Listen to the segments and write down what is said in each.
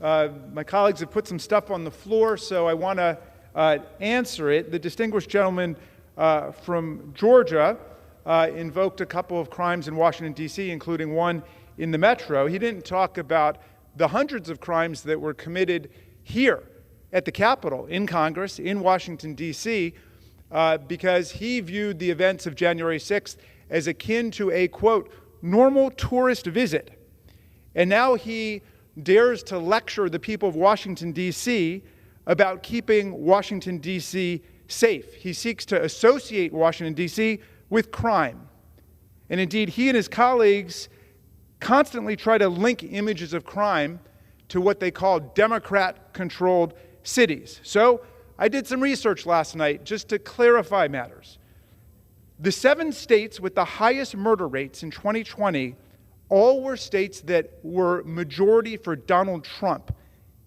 My colleagues have put some stuff on the floor, so I want to answer it. The distinguished gentleman from Georgia invoked a couple of crimes in Washington, D.C., including one in the metro. He didn't talk about the hundreds of crimes that were committed here at the Capitol, in Congress, in Washington, D.C., because he viewed the events of January 6th as akin to a, quote, normal tourist visit. And now he dares to lecture the people of Washington, D.C. about keeping Washington, D.C. safe. He seeks to associate Washington, D.C. with crime. And indeed, he and his colleagues constantly try to link images of crime to what they call Democrat-controlled cities. So I did some research last night just to clarify matters. The 7 states with the highest murder rates in 2020 all were states that were majority for Donald Trump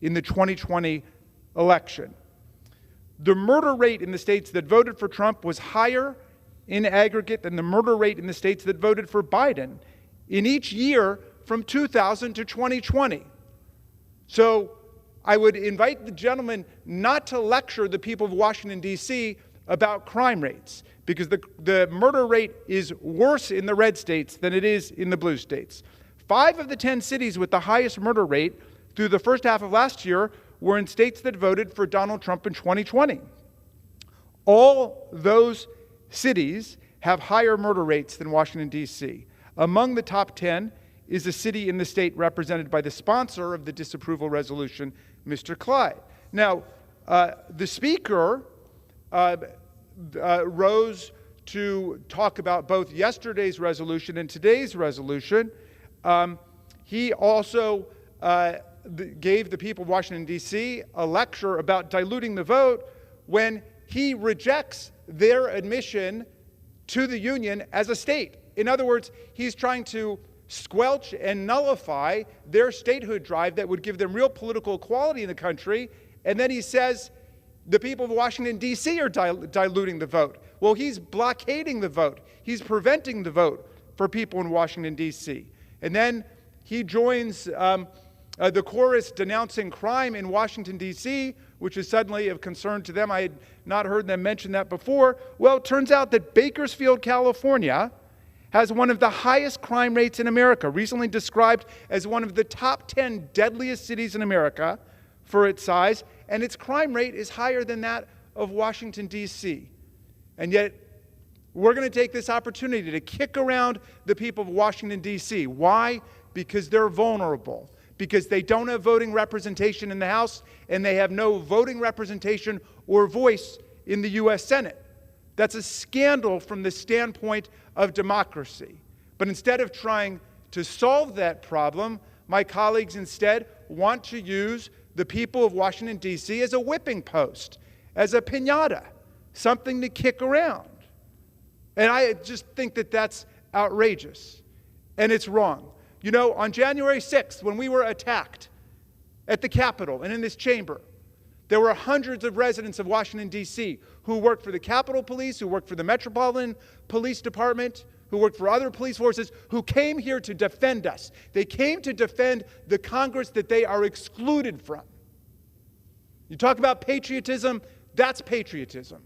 in the 2020 election. The murder rate in the states that voted for Trump was higher in aggregate than the murder rate in the states that voted for Biden in each year from 2000 to 2020. So I would invite the gentleman not to lecture the people of Washington, D.C. about crime rates, because the murder rate is worse in the red states than it is in the blue states. 5 of the 10 cities with the highest murder rate through the first half of last year were in states that voted for Donald Trump in 2020. All those cities have higher murder rates than Washington, D.C. Among the top 10 is a city in the state represented by the sponsor of the disapproval resolution, Mr. Clyde. Now, the speaker rose to talk about both yesterday's resolution and today's resolution. He also gave the people of Washington, D.C. a lecture about diluting the vote when he rejects their admission to the Union as a state. In other words, he's trying to squelch and nullify their statehood drive that would give them real political equality in the country. And then he says the people of Washington, D.C. are diluting the vote. Well, he's blockading the vote. He's preventing the vote for people in Washington, D.C. And then he joins the chorus denouncing crime in Washington, D.C., which is suddenly of concern to them. I had not heard them mention that before. Well, it turns out that Bakersfield, California, has one of the highest crime rates in America, recently described as one of the top 10 deadliest cities in America for its size, and its crime rate is higher than that of Washington, D.C. And yet, we're going to take this opportunity to kick around the people of Washington, D.C. Why? Because they're vulnerable. Because they don't have voting representation in the House, and they have no voting representation or voice in the U.S. Senate. That's a scandal from the standpoint of democracy. But instead of trying to solve that problem, my colleagues instead want to use the people of Washington, D.C. as a whipping post, as a piñata, something to kick around. And I just think that that's outrageous, and it's wrong. You know, on January 6th, when we were attacked at the Capitol and in this chamber, there were hundreds of residents of Washington, D.C. who worked for the Capitol Police, who worked for the Metropolitan Police Department, who worked for other police forces, who came here to defend us. They came to defend the Congress that they are excluded from. You talk about patriotism, that's patriotism.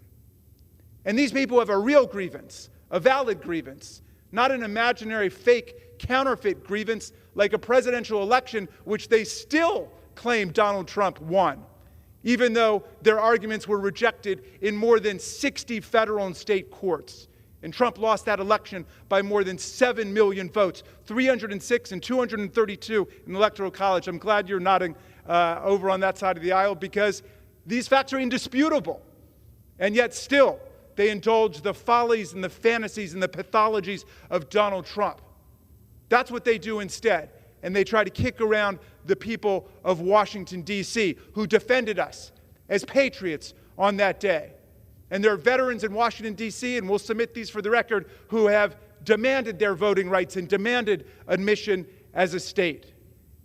And these people have a real grievance, a valid grievance, not an imaginary, fake, counterfeit grievance like a presidential election, which they still claim Donald Trump won, even though their arguments were rejected in more than 60 federal and state courts. And Trump lost that election by more than 7 million votes, 306 and 232 in the Electoral College. I'm glad you're nodding over on that side of the aisle, because these facts are indisputable. And yet still, they indulge the follies and the fantasies and the pathologies of Donald Trump. That's what they do instead. And they try to kick around the people of Washington, D.C., who defended us as patriots on that day. And there are veterans in Washington, D.C., and we'll submit these for the record, who have demanded their voting rights and demanded admission as a state.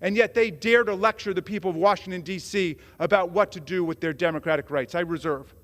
And yet they dare to lecture the people of Washington, D.C. about what to do with their democratic rights. I reserve.